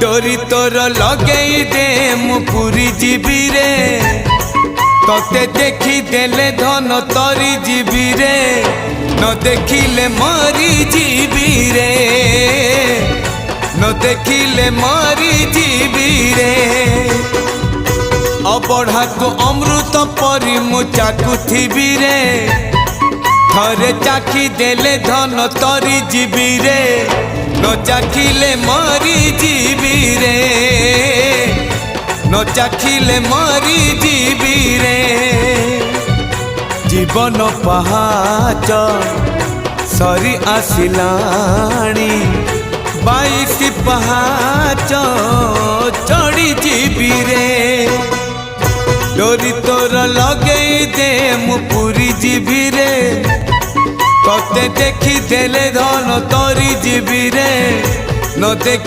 डोरी तोर लगे दे मु पूरी जीवी रे तोते देखी देले धन तरी जीवी रे न देखिले मरी जीवी रे न देखिले मरी जीवी रे अबढ़ा को अमृत परी मु चाकुथिबी रे थरे चाखी देले धन तरी जीवी रे न चाखिले मरी जीवी रे न चाखिले मरी जीवी रे जीवन पहाच सरी आसिलाणी 22 पहाच चढ़ी जीवी रे डोरी तोर लगे दे मु पूरी जीवी रे तोते देखी देले धन तरी जीवी रे न देख